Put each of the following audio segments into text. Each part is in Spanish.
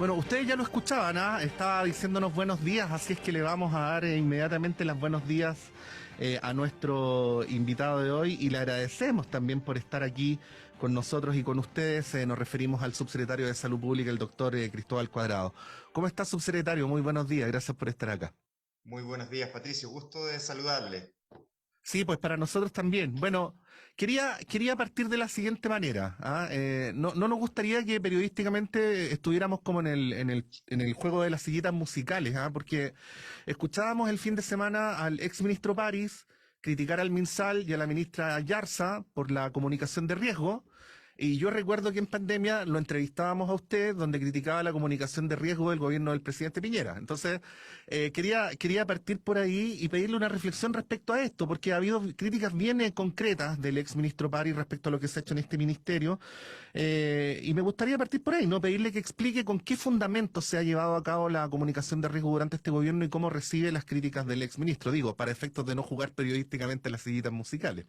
Bueno, ustedes ya lo escuchaban, ¿ah? Estaba diciéndonos buenos días, así es que le vamos a dar inmediatamente los buenos días a nuestro invitado de hoy y le agradecemos también por estar aquí con nosotros y con ustedes. Nos referimos al subsecretario de Salud Pública, el doctor Cristóbal Cuadrado. ¿Cómo está, subsecretario? Muy buenos días, gracias por estar acá. Muy buenos días, Patricio. Gusto de saludarle. Sí, pues para nosotros también. Bueno, quería partir de la siguiente manera. ¿Ah? No nos gustaría que periodísticamente estuviéramos como en el juego de las sillitas musicales, ¿ah? Porque escuchábamos el fin de semana al ex ministro París criticar al MinSal y a la ministra Yarza por la comunicación de riesgo. Y yo recuerdo que en pandemia lo entrevistábamos a usted, donde criticaba la comunicación de riesgo del gobierno del presidente Piñera. Entonces, quería partir por ahí y pedirle una reflexión respecto a esto, porque ha habido críticas bien concretas del ex ministro París respecto a lo que se ha hecho en este ministerio. Y me gustaría partir por ahí, ¿no? Pedirle que explique con qué fundamentos se ha llevado a cabo la comunicación de riesgo durante este gobierno y cómo recibe las críticas del ex ministro. Digo, para efectos de no jugar periodísticamente las sillitas musicales.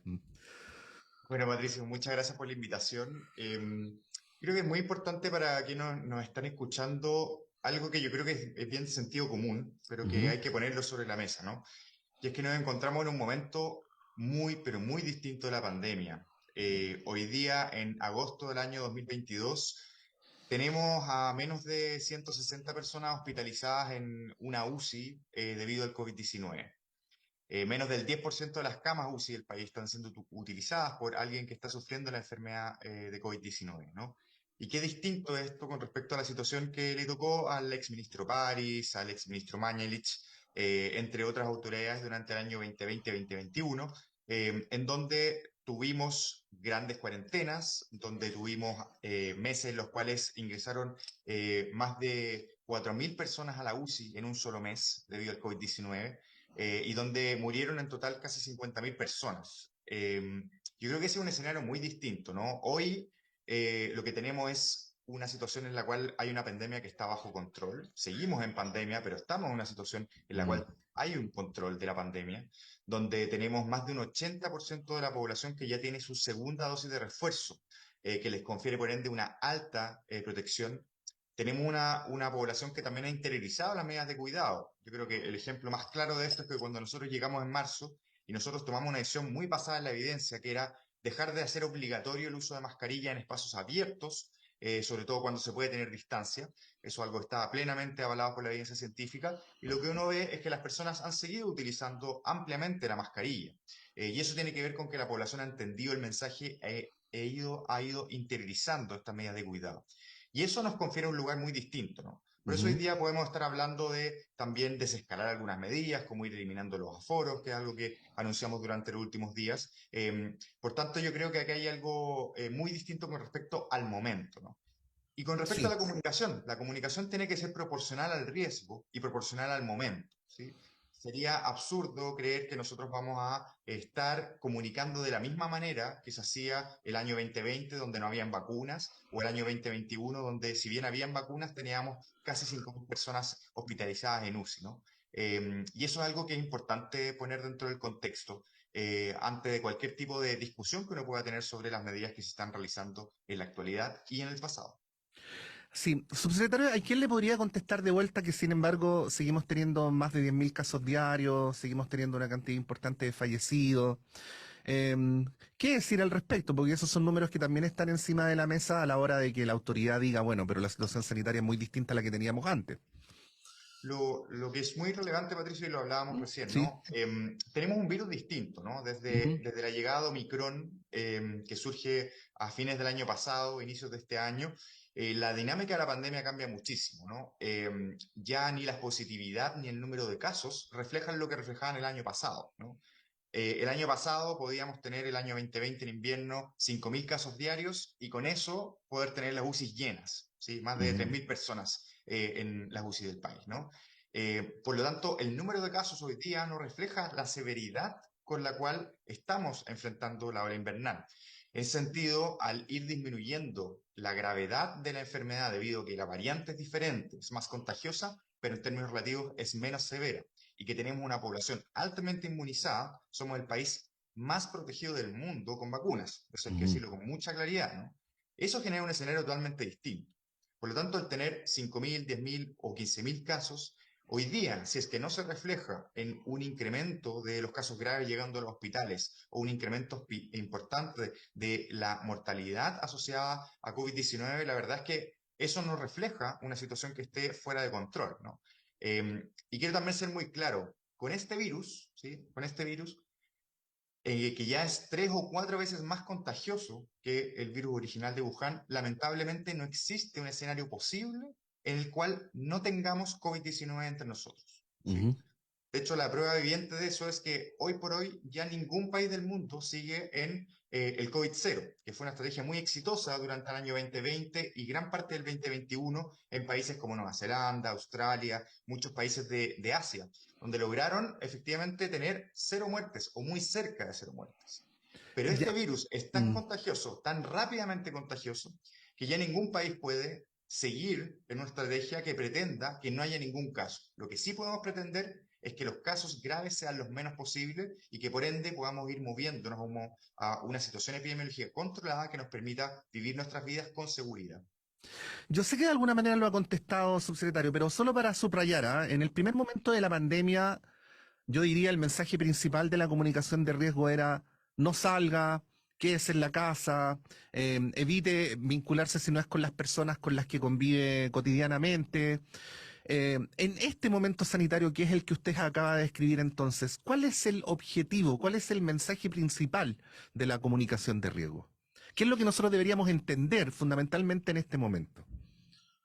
Bueno, Patricio, muchas gracias por la invitación. Creo que es muy importante para quienes nos están escuchando algo que yo creo que es bien de sentido común, pero que Ujú. hay que ponerlo sobre la mesa, ¿no? Y es que nos encontramos en un momento muy, pero muy distinto de la pandemia. Hoy día, en agosto del año 2022, tenemos a menos de 160 personas hospitalizadas en una UCI debido al COVID-19. Menos del 10% de las camas UCI del país están siendo utilizadas por alguien que está sufriendo la enfermedad de COVID-19, ¿no? Y qué distinto es esto con respecto a la situación que le tocó al exministro París, al exministro Mañalich, entre otras autoridades durante el año 2020-2021, en donde tuvimos grandes cuarentenas, donde tuvimos meses en los cuales ingresaron más de 4.000 personas a la UCI en un solo mes debido al COVID-19 y donde murieron en total casi 50.000 personas. Yo creo que ese es un escenario muy distinto, ¿no? Hoy lo que tenemos es una situación en la cual hay una pandemia que está bajo control. Seguimos en pandemia, pero estamos en una situación en la Mm. cual hay un control de la pandemia, donde tenemos más de un 80% de la población que ya tiene su segunda dosis de refuerzo, que les confiere por ende una alta protección. Tenemos una población que también ha interiorizado las medidas de cuidado. Yo creo que el ejemplo más claro de esto es que cuando nosotros llegamos en marzo y nosotros tomamos una decisión muy basada en la evidencia, que era dejar de hacer obligatorio el uso de mascarilla en espacios abiertos, sobre todo cuando se puede tener distancia. Eso algo está plenamente avalado por la evidencia científica. Y lo que uno ve es que las personas han seguido utilizando ampliamente la mascarilla. Y eso tiene que ver con que la población ha entendido el mensaje ha ido interiorizando estas medidas de cuidado. Y eso nos confiere un lugar muy distinto, ¿no? Por eso hoy Ujú. día podemos estar hablando de también desescalar algunas medidas, como ir eliminando los aforos, que es algo que anunciamos durante los últimos días. Por tanto, yo creo que aquí hay algo muy distinto con respecto al momento, ¿no? Y con respecto a Sí. la comunicación tiene que ser proporcional al riesgo y proporcional al momento, ¿sí? Sería absurdo creer que nosotros vamos a estar comunicando de la misma manera que se hacía el año 2020, donde no habían vacunas, o el año 2021, donde si bien habían vacunas, teníamos casi 5.000 personas hospitalizadas en UCI, ¿no? Y eso es algo que es importante poner dentro del contexto antes de cualquier tipo de discusión que uno pueda tener sobre las medidas que se están realizando en la actualidad y en el pasado. Sí, subsecretario, ¿a quién le podría contestar de vuelta que sin embargo seguimos teniendo más de 10.000 casos diarios, seguimos teniendo una cantidad importante de fallecidos? Eh, ¿Qué decir al respecto? Porque esos son números que también están encima de la mesa a la hora de que la autoridad diga, bueno, pero la situación sanitaria es muy distinta a la que teníamos antes. Lo que es muy relevante, Patricio, y lo hablábamos recién, Sí. ¿no? Tenemos un virus distinto, ¿no? Ujú. Desde la llegada de Omicron, que surge a fines del año pasado, inicios de este año, la dinámica de la pandemia cambia muchísimo, ¿no? Ya ni la positividad ni el número de casos reflejan lo que reflejaban el año pasado, ¿no? El año pasado podíamos tener el año 2020 en invierno 5.000 casos diarios y con eso poder tener las UCI llenas, ¿sí? Más de Mm. 3.000 personas en las UCI del país, ¿no? Por lo tanto, el número de casos hoy día no refleja la severidad con la cual estamos enfrentando la ola invernal. En ese sentido, al ir disminuyendo la gravedad de la enfermedad debido a que la variante es diferente, es más contagiosa, pero en términos relativos es menos severa y que tenemos una población altamente inmunizada, somos el país más protegido del mundo con vacunas. Eso hay que Ujú. decirlo con mucha claridad, ¿no? Eso genera un escenario totalmente distinto. Por lo tanto, el tener 5.000, 10.000 o 15.000 casos, hoy día, si es que no se refleja en un incremento de los casos graves llegando a los hospitales o un incremento importante de la mortalidad asociada a COVID-19, la verdad es que eso no refleja una situación que esté fuera de control, ¿no? Y quiero también ser muy claro, con este virus, ¿sí? Con este virus, que ya es 3 o 4 veces más contagioso que el virus original de Wuhan, lamentablemente no existe un escenario posible en el cual no tengamos COVID-19 entre nosotros, ¿sí? Ujú. De hecho, la prueba viviente de eso es que hoy por hoy ya ningún país del mundo sigue en el COVID-0, que fue una estrategia muy exitosa durante el año 2020 y gran parte del 2021 en países como Nueva Zelanda, Australia, muchos países de Asia, donde lograron efectivamente tener 0 muertes o muy cerca de 0 muertes. Pero este Ya. virus es tan Mm. contagioso, tan rápidamente contagioso, que ya ningún país puede seguir en una estrategia que pretenda que no haya ningún caso. Lo que sí podemos pretender es que los casos graves sean los menos posibles y que por ende podamos ir moviéndonos a una situación epidemiológica controlada que nos permita vivir nuestras vidas con seguridad. Yo sé que de alguna manera lo ha contestado, subsecretario, pero solo para subrayar, ¿ah? En el primer momento de la pandemia, yo diría el mensaje principal de la comunicación de riesgo era no salga, quédese en la casa, evite vincularse si no es con las personas con las que convive cotidianamente. En este momento sanitario, que es el que usted acaba de describir entonces, ¿cuál es el objetivo, cuál es el mensaje principal de la comunicación de riesgo? ¿Qué es lo que nosotros deberíamos entender fundamentalmente en este momento?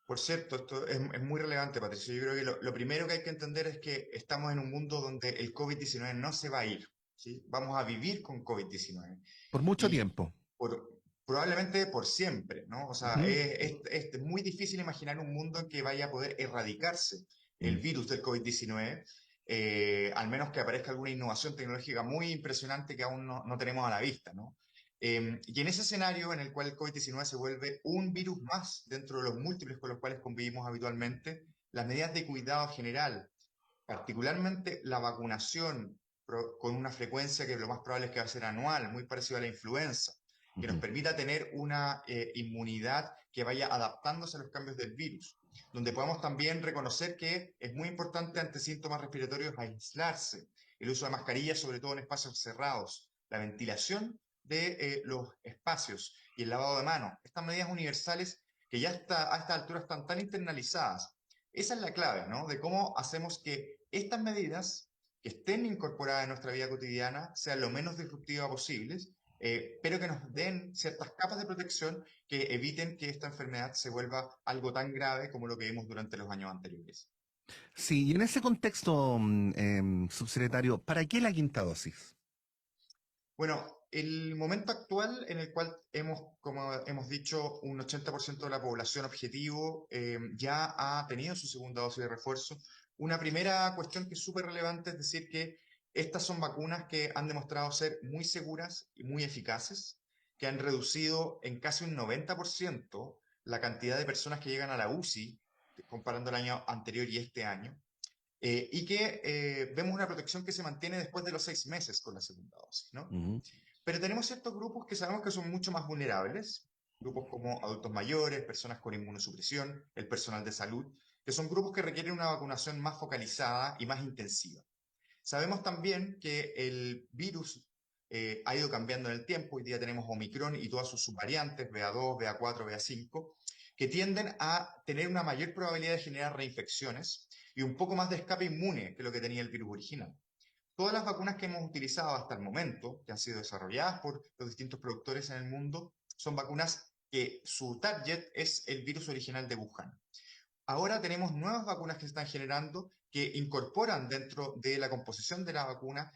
Por cierto, esto es muy relevante, Patricio. Yo creo que lo primero que hay que entender es que estamos en un mundo donde el COVID-19 no se va a ir, ¿sí? Vamos a vivir con COVID-19 Por mucho y tiempo. probablemente por siempre, ¿no? O sea, Ujú. es muy difícil imaginar un mundo en que vaya a poder erradicarse el Mm. virus del COVID-19, al menos que aparezca alguna innovación tecnológica muy impresionante que aún no tenemos a la vista, ¿no? Y en ese escenario en el cual el COVID-19 se vuelve un virus más dentro de los múltiples con los cuales convivimos habitualmente, las medidas de cuidado general, particularmente la vacunación con una frecuencia que lo más probable es que va a ser anual, muy parecido a la influenza, que nos Ujú. permita tener una inmunidad que vaya adaptándose a los cambios del virus, donde podamos también reconocer que es muy importante ante síntomas respiratorios aislarse, el uso de mascarillas, sobre todo en espacios cerrados, la ventilación de los espacios y el lavado de manos. Estas medidas universales que ya a esta altura están tan internalizadas. Esa es la clave, ¿no? De cómo hacemos que estas medidas que estén incorporadas en nuestra vida cotidiana sean lo menos disruptivas posibles, pero que nos den ciertas capas de protección que eviten que esta enfermedad se vuelva algo tan grave como lo que vimos durante los años anteriores. Sí, y en ese contexto, subsecretario, ¿para qué la quinta dosis? Bueno, el momento actual en el cual como hemos dicho, un 80% de la población objetivo ya ha tenido su segunda dosis de refuerzo. Una primera cuestión que es súper relevante es decir que estas son vacunas que han demostrado ser muy seguras y muy eficaces, que han reducido en casi un 90% la cantidad de personas que llegan a la UCI, comparando el año anterior y este año. Y que vemos una protección que se mantiene después de los 6 meses con la segunda dosis, ¿no? Ujú. Pero tenemos ciertos grupos que sabemos que son mucho más vulnerables, grupos como adultos mayores, personas con inmunosupresión, el personal de salud, que son grupos que requieren una vacunación más focalizada y más intensiva. Sabemos también que el virus ha ido cambiando en el tiempo. Hoy día tenemos Omicron y todas sus subvariantes, BA2, BA4, BA5, que tienden a tener una mayor probabilidad de generar reinfecciones y un poco más de escape inmune que lo que tenía el virus original. Todas las vacunas que hemos utilizado hasta el momento, que han sido desarrolladas por los distintos productores en el mundo, son vacunas que su target es el virus original de Wuhan. Ahora tenemos nuevas vacunas que se están generando que incorporan dentro de la composición de la vacuna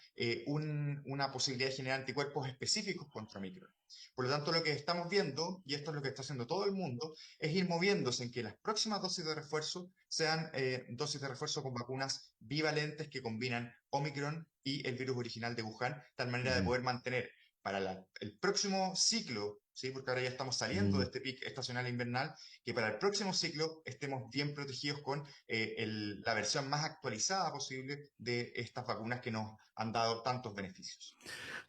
una posibilidad de generar anticuerpos específicos contra Omicron. Por lo tanto, lo que estamos viendo, y esto es lo que está haciendo todo el mundo, es ir moviéndose en que las próximas dosis de refuerzo sean dosis de refuerzo con vacunas bivalentes que combinan Omicron y el virus original de Wuhan, tal manera de Ujú. poder mantener para el próximo ciclo, ¿sí? Porque ahora ya estamos saliendo de Mm. este pic estacional invernal, que para el próximo ciclo estemos bien protegidos con la versión más actualizada posible de estas vacunas que nos han dado tantos beneficios.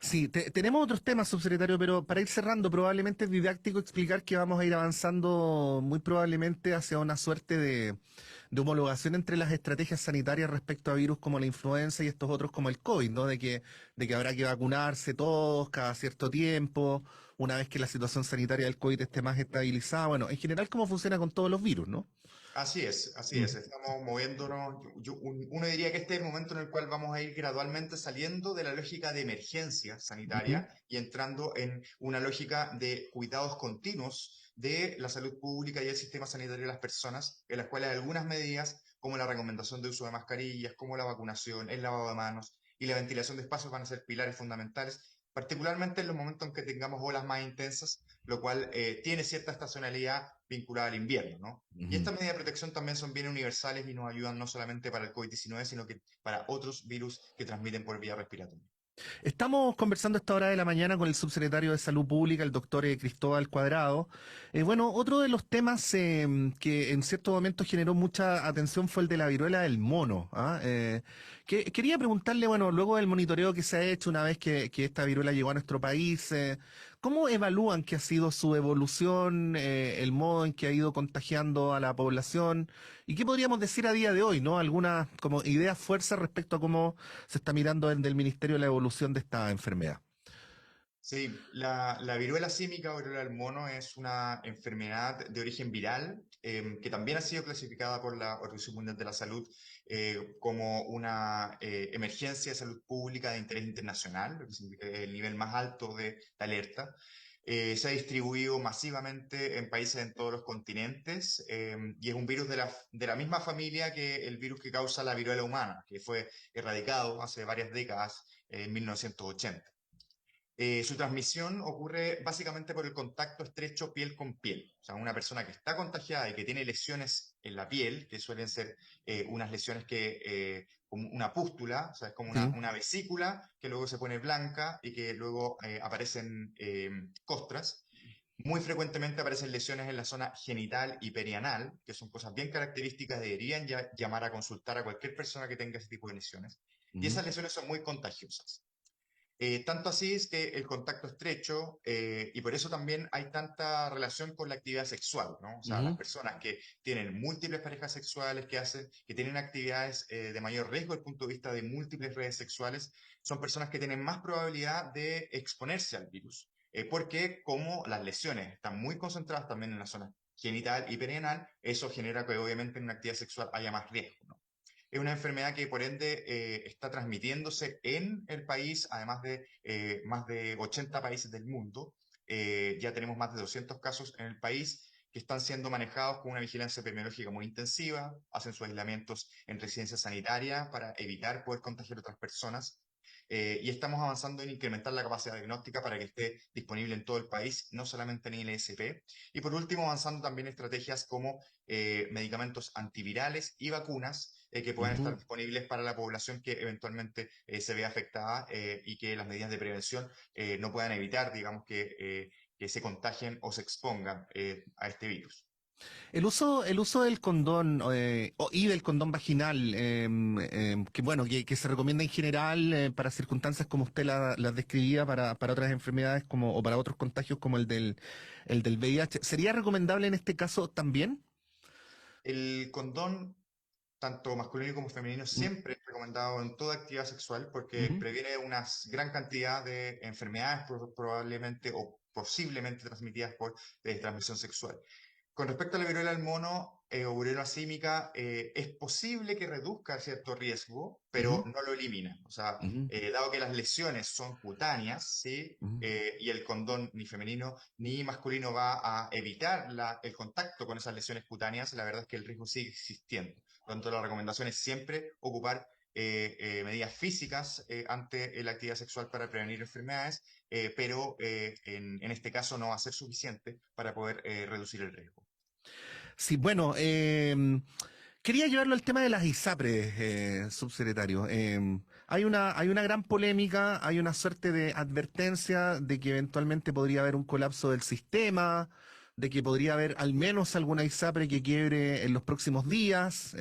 Sí, tenemos otros temas, subsecretario, pero para ir cerrando, probablemente es didáctico explicar que vamos a ir avanzando muy probablemente hacia una suerte de homologación entre las estrategias sanitarias respecto a virus como la influenza y estos otros como el COVID, ¿no? De que habrá que vacunarse todos cada cierto tiempo, una vez que la situación sanitaria del COVID esté más estabilizada. Bueno, en general, cómo funciona con todos los virus, ¿no? Así Mm. es, estamos moviéndonos. Uno diría que este es el momento en el cual vamos a ir gradualmente saliendo de la lógica de emergencia Ujú. sanitaria y entrando en una lógica de cuidados continuos de la salud pública y el sistema sanitario de las personas, en las cuales algunas medidas, como la recomendación de uso de mascarillas, como la vacunación, el lavado de manos y la ventilación de espacios van a ser pilares fundamentales, particularmente en los momentos en que tengamos olas más intensas, lo cual tiene cierta estacionalidad vinculada al invierno, ¿no? Y Ujú. estas medidas de protección también son bien universales y nos ayudan no solamente para el COVID-19, sino que para otros virus que transmiten por vía respiratoria. Estamos conversando a esta hora de la mañana con el subsecretario de Salud Pública, el doctor Cristóbal Cuadrado. Bueno, otro de los temas que en cierto momento generó mucha atención fue el de la viruela del mono. ¿Ah? Quería preguntarle, bueno, luego del monitoreo que se ha hecho una vez que esta viruela llegó a nuestro país, ¿cómo evalúan que ha sido su evolución, el modo en que ha ido contagiando a la población? ¿Y qué podríamos decir a día de hoy, ¿no? Algunas como ideas fuerzas respecto a cómo se está mirando desde el Ministerio la evolución de esta enfermedad. Sí, la viruela símica o viruela del mono es una enfermedad de origen viral que también ha sido clasificada por la Organización Mundial de la Salud como una emergencia de salud pública de interés internacional, lo que significa que es el nivel más alto de alerta. Se ha distribuido masivamente en países en todos los continentes y es un virus de la misma familia que el virus que causa la viruela humana, que fue erradicado hace varias décadas, en 1980. Su transmisión ocurre básicamente por el contacto estrecho piel con piel. O sea, una persona que está contagiada y que tiene lesiones en la piel, que suelen ser unas lesiones como una pústula, o sea, es como Sí. una vesícula que luego se pone blanca y que luego aparecen costras. Muy frecuentemente aparecen lesiones en la zona genital y perianal, que son cosas bien características, deberían llamar a consultar a cualquier persona que tenga ese tipo de lesiones. Y Ujú. esas lesiones son muy contagiosas. Tanto así es que el contacto estrecho, y por eso también hay tanta relación con la actividad sexual, ¿no? O sea, las Ujú. personas que tienen múltiples parejas sexuales, que tienen actividades de mayor riesgo desde el punto de vista de múltiples redes sexuales, son personas que tienen más probabilidad de exponerse al virus. Porque como las lesiones están muy concentradas también en la zona genital y perianal, eso genera que obviamente en una actividad sexual haya más riesgo, ¿no? Es una enfermedad que por ende está transmitiéndose en el país, además de más de 80 países del mundo. Ya tenemos más de 200 casos en el país que están siendo manejados con una vigilancia epidemiológica muy intensiva, hacen sus aislamientos en residencia sanitaria para evitar poder contagiar a otras personas. Y estamos avanzando en incrementar la capacidad diagnóstica para que esté disponible en todo el país, no solamente en ILSP. Y por último, avanzando también en estrategias como medicamentos antivirales y vacunas que puedan estar Ujú. disponibles para la población que eventualmente se vea afectada y que las medidas de prevención no puedan evitar, digamos, que se contagien o se expongan a este virus. El uso del condón y del condón vaginal, que bueno, que se recomienda en general para circunstancias como usted las describía, para otras enfermedades como, o para otros contagios como el del VIH, ¿sería recomendable en este caso también? El condón tanto masculino como femenino, Mm. siempre es recomendado en toda actividad sexual porque Ujú. previene una gran cantidad de enfermedades probablemente o posiblemente transmitidas por transmisión sexual. Con respecto a la viruela del mono o viruela símica, es posible que reduzca cierto riesgo, pero Ujú. no lo elimina. O sea, Ujú. dado que las lesiones son cutáneas, ¿sí? Ujú. Y el condón ni femenino ni masculino va a evitar el contacto con esas lesiones cutáneas, la verdad es que el riesgo sigue existiendo. Por lo tanto, la recomendación es siempre ocupar medidas físicas ante la actividad sexual para prevenir enfermedades, pero en este caso no va a ser suficiente para poder reducir el riesgo. Sí, bueno, quería llevarlo al tema de las ISAPRES, subsecretario. hay una gran polémica, hay una suerte de advertencia de que eventualmente podría haber un colapso del sistema, de que podría haber al menos alguna ISAPRE que quiebre en los próximos días.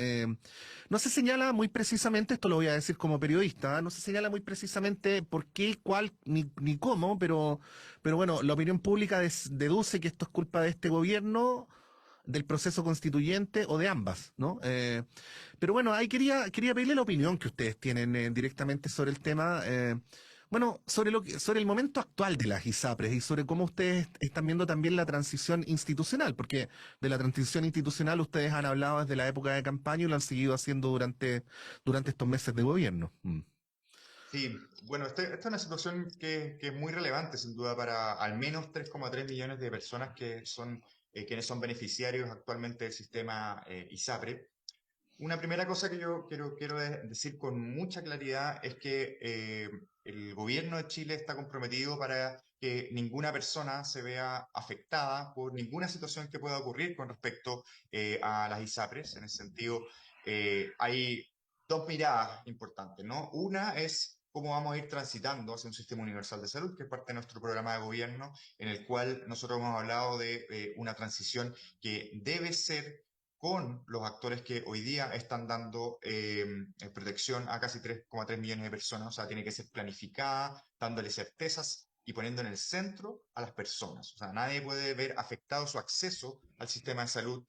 No se señala muy precisamente, esto lo voy a decir como periodista, ¿eh? No se señala muy precisamente por qué, cuál, ni cómo, pero bueno, la opinión pública deduce que esto es culpa de este gobierno, del proceso constituyente o de ambas, ¿no? Pero bueno, ahí quería pedirle la opinión que ustedes tienen directamente sobre el tema. Bueno, sobre el momento actual de las ISAPRES y sobre cómo ustedes están viendo también la transición institucional, porque de la transición institucional ustedes han hablado desde la época de campaña y lo han seguido haciendo durante estos meses de gobierno. Mm. Sí, bueno, esta es una situación que es muy relevante, sin duda, para al menos 3,3 millones de personas que son quienes son beneficiarios actualmente del sistema ISAPRE. Una primera cosa que yo decir con mucha claridad es que el gobierno de Chile está comprometido para que ninguna persona se vea afectada por ninguna situación que pueda ocurrir con respecto a las ISAPRES. En ese sentido, hay dos miradas importantes, ¿no? Una es cómo vamos a ir transitando hacia un sistema universal de salud, que es parte de nuestro programa de gobierno, en el cual nosotros hemos hablado de una transición que debe ser con los actores que hoy día están dando protección a casi 3,3 millones de personas. O sea, tiene que ser planificada, dándole certezas y poniendo en el centro a las personas. O sea, nadie puede ver afectado su acceso al sistema de salud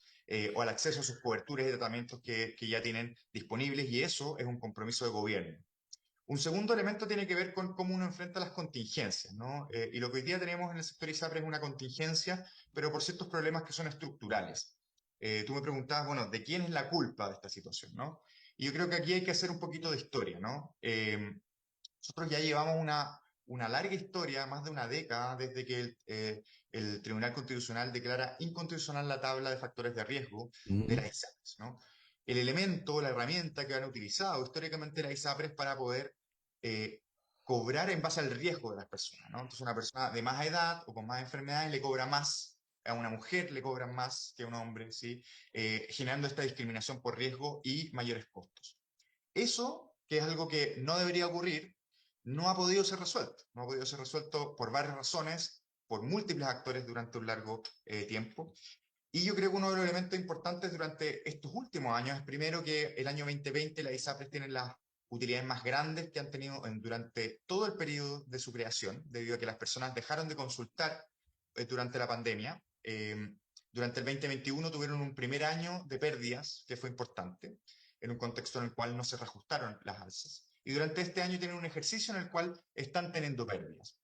o al acceso a sus coberturas y tratamientos que ya tienen disponibles, y eso es un compromiso de gobierno. Un segundo elemento tiene que ver con cómo uno enfrenta las contingencias, ¿no? Y lo que hoy día tenemos en el sector ISAPRE es una contingencia, pero por ciertos problemas que son estructurales. Tú me preguntabas, bueno, ¿de quién es la culpa de esta situación, no? Y yo creo que aquí hay que hacer un poquito de historia, ¿no? Nosotros ya llevamos una larga historia, más de una década, desde que el Tribunal Constitucional declara inconstitucional la tabla de factores de riesgo de Mm. las ISAPRES, ¿no? El elemento, la herramienta que han utilizado históricamente las ISAPRES para poder eh, cobrar en base al riesgo de las personas, ¿no? Entonces una persona de más edad o con más enfermedades le cobra más, a una mujer le cobran más que a un hombre, ¿sí? Generando esta discriminación por riesgo y mayores costos. Eso, que es algo que no debería ocurrir, no ha podido ser resuelto. No ha podido ser resuelto por varias razones, por múltiples actores durante un largo tiempo. Y yo creo que uno de los elementos importantes durante estos últimos años es primero que el año 2020 las ISAPRES tienen las utilidades más grandes que han tenido durante todo el periodo de su creación, debido a que las personas dejaron de consultar durante la pandemia. Durante el 2021 tuvieron un primer año de pérdidas que fue importante, en un contexto en el cual no se reajustaron las alzas. Y durante este año tienen un ejercicio en el cual están teniendo pérdidas.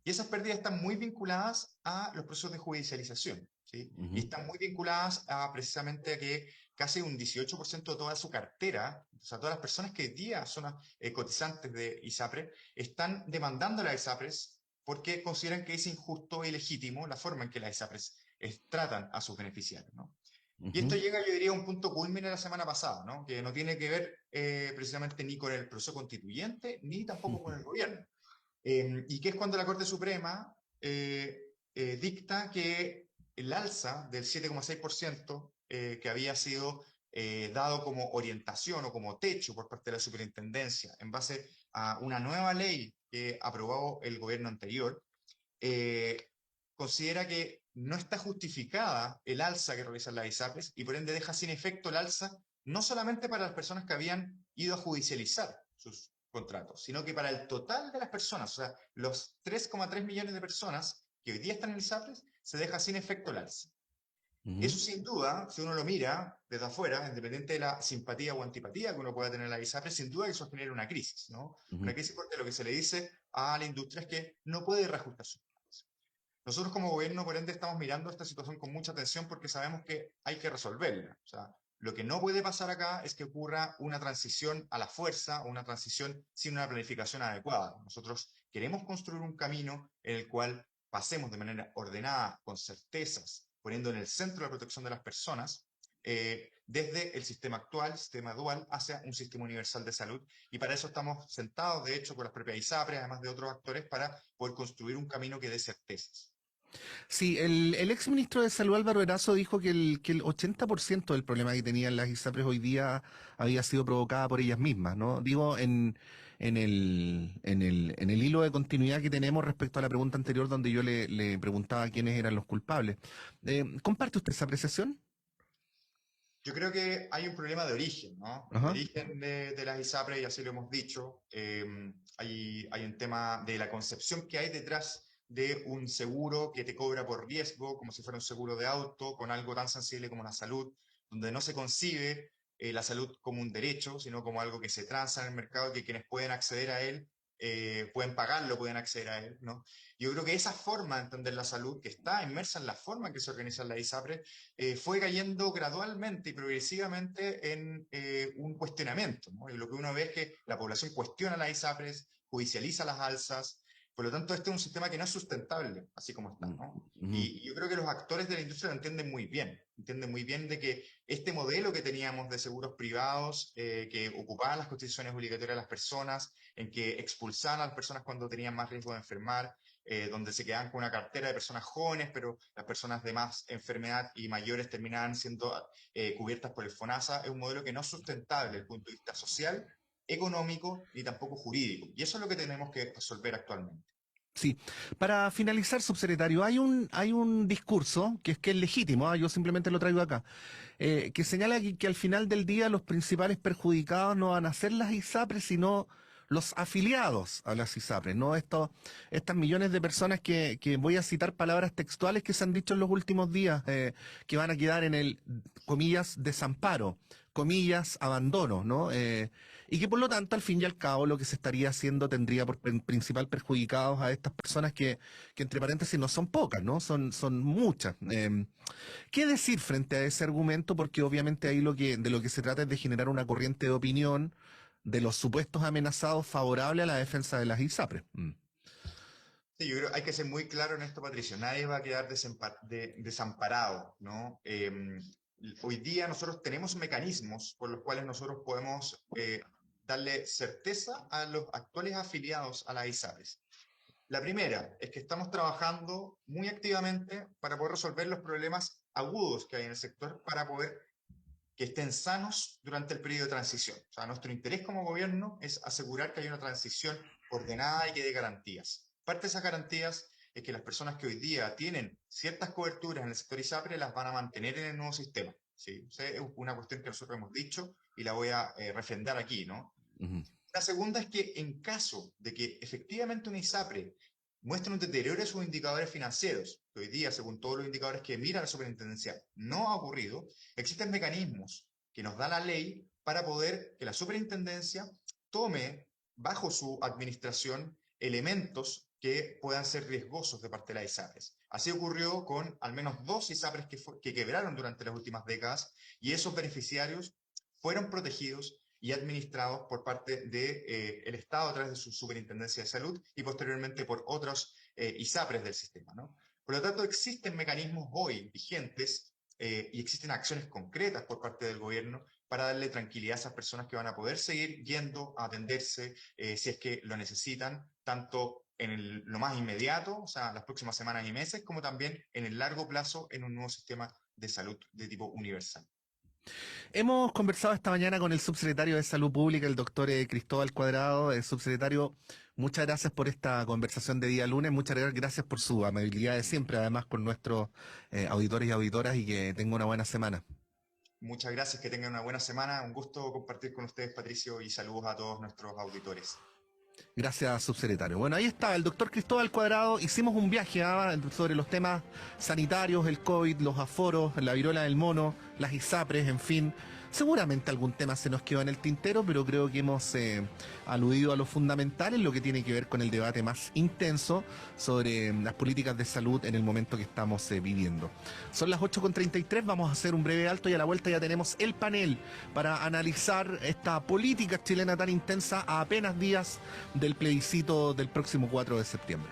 Y esas pérdidas están muy vinculadas a los procesos de judicialización, ¿sí? Y Ujú. están muy vinculadas a precisamente a que casi un 18% de toda su cartera, o sea, todas las personas que hoy día son cotizantes de ISAPRE, están demandando a las ISAPRES porque consideran que es injusto y legítimo la forma en que las ISAPRES tratan a sus beneficiarios, ¿no? Y esto Ujú. llega, yo diría, a un punto culmine la semana pasada, ¿no? Que no tiene que ver precisamente ni con el proceso constituyente, ni tampoco con el gobierno. Y que es cuando la Corte Suprema dicta que el alza del 7,6% que había sido dado como orientación o como techo por parte de la superintendencia en base a una nueva ley que aprobó el gobierno anterior, eh, considera que no está justificada el alza que realizan las ISAPRES y por ende deja sin efecto el alza no solamente para las personas que habían ido a judicializar sus contratos, sino que para el total de las personas, o sea, los 3,3 millones de personas que hoy día están en ISAPRES, se deja sin efecto el alza. Ujú. Eso sin duda, si uno lo mira desde afuera, independiente de la simpatía o antipatía que uno pueda tener a la ISAPRES, sin duda eso genera una crisis, ¿no? Una Ujú. crisis porque lo que se le dice a la industria es que no puede reajustar sus precios. Nosotros como gobierno, por ende, estamos mirando esta situación con mucha atención porque sabemos que hay que resolverla. O sea, lo que no puede pasar acá es que ocurra una transición a la fuerza o una transición sin una planificación adecuada. Nosotros queremos construir un camino en el cual pasemos de manera ordenada, con certezas, poniendo en el centro la protección de las personas, desde el sistema actual, sistema dual, hacia un sistema universal de salud. Y para eso estamos sentados, de hecho, con las propias ISAPRES, además de otros actores, para poder construir un camino que dé certezas. Sí, el ex ministro de Salud Álvaro Erazo dijo que el 80% del problema que tenían las ISAPRES hoy día había sido provocada por ellas mismas, ¿no? Digo, en el hilo de continuidad que tenemos respecto a la pregunta anterior donde yo le preguntaba quiénes eran los culpables. ¿Comparte usted esa apreciación? Yo creo que hay un problema de origen, ¿no? De Ajá. origen de las ISAPRES, y así lo hemos dicho. Hay un tema de la concepción que hay detrás de un seguro que te cobra por riesgo, como si fuera un seguro de auto, con algo tan sensible como la salud, donde no se concibe la salud como un derecho, sino como algo que se transa en el mercado, que quienes pueden acceder a él, pueden pagarlo, pueden acceder a él, ¿no? Yo creo que esa forma de entender la salud, que está inmersa en la forma en que se organizan las ISAPRES, fue cayendo gradualmente y progresivamente en un cuestionamiento, ¿no? Y lo que uno ve es que la población cuestiona las ISAPRES, judicializa las alzas, por lo tanto este es un sistema que no es sustentable, así como está, ¿no? Ujú. Y yo creo que los actores de la industria lo entienden muy bien de que este modelo que teníamos de seguros privados, que ocupaban las cotizaciones obligatorias de las personas, en que expulsaban a las personas cuando tenían más riesgo de enfermar, donde se quedaban con una cartera de personas jóvenes, pero las personas de más enfermedad y mayores terminaban siendo cubiertas por el FONASA, es un modelo que no es sustentable desde el punto de vista social, económico ni tampoco jurídico. Y eso es lo que tenemos que resolver actualmente. Sí, para finalizar, subsecretario, hay un discurso que es legítimo, yo simplemente lo traigo acá, que señala que al final del día los principales perjudicados no van a ser las ISAPRES, sino los afiliados a las ISAPRES, no estas millones de personas que voy a citar palabras textuales que se han dicho en los últimos días, que van a quedar en el, comillas, desamparo, comillas, abandono, ¿no? Y que por lo tanto, al fin y al cabo, lo que se estaría haciendo tendría por principal perjudicados a estas personas que entre paréntesis, no son pocas, ¿no? Son muchas. ¿Qué decir frente a ese argumento? Porque obviamente ahí de lo que se trata es de generar una corriente de opinión de los supuestos amenazados favorable a la defensa de las ISAPRES. Sí, yo creo que hay que ser muy claro en esto, Patricio. Nadie va a quedar desamparado, ¿no? Hoy día nosotros tenemos mecanismos por los cuales nosotros podemos darle certeza a los actuales afiliados a las ISAPRES. La primera es que estamos trabajando muy activamente para poder resolver los problemas agudos que hay en el sector, para poder que estén sanos durante el periodo de transición. O sea, nuestro interés como gobierno es asegurar que haya una transición ordenada y que dé garantías. Parte de esas garantías es que las personas que hoy día tienen ciertas coberturas en el sector ISAPRE las van a mantener en el nuevo sistema. ¿Sí? O sea, es una cuestión que nosotros hemos dicho y la voy a refrendar aquí, ¿no? Ujú. La segunda es que en caso de que efectivamente una ISAPRE muestre un deterioro de sus indicadores financieros, que hoy día, según todos los indicadores que mira la superintendencia, no ha ocurrido, existen mecanismos que nos da la ley para poder que la superintendencia tome bajo su administración elementos que puedan ser riesgosos de parte de las ISAPRES. Así ocurrió con al menos dos ISAPRES que quebraron durante las últimas décadas, y esos beneficiarios fueron protegidos y administrados por parte del Estado a través de su Superintendencia de Salud y posteriormente por otros ISAPRES del sistema, ¿no? Por lo tanto, existen mecanismos hoy vigentes y existen acciones concretas por parte del gobierno para darle tranquilidad a esas personas que van a poder seguir yendo a atenderse si es que lo necesitan, tanto en lo más inmediato, o sea, las próximas semanas y meses, como también en el largo plazo en un nuevo sistema de salud de tipo universal. Hemos conversado esta mañana con el subsecretario de Salud Pública, el doctor Cristóbal Cuadrado. Subsecretario, muchas gracias por esta conversación de día lunes, muchas gracias por su amabilidad de siempre, además con nuestros auditores y auditoras, y que tenga una buena semana. Muchas gracias, que tengan una buena semana. Un gusto compartir con ustedes, Patricio, y saludos a todos nuestros auditores. Gracias, subsecretario. Bueno, ahí está, el doctor Cristóbal Cuadrado. Hicimos un viaje sobre los temas sanitarios, el COVID, los aforos, la viruela del mono, las ISAPRES, en fin. Seguramente algún tema se nos quedó en el tintero, pero creo que hemos aludido a lo fundamental en lo que tiene que ver con el debate más intenso sobre las políticas de salud en el momento que estamos viviendo. Son las 8:33, vamos a hacer un breve alto y a la vuelta ya tenemos el panel para analizar esta política chilena tan intensa a apenas días del plebiscito del próximo 4 de septiembre.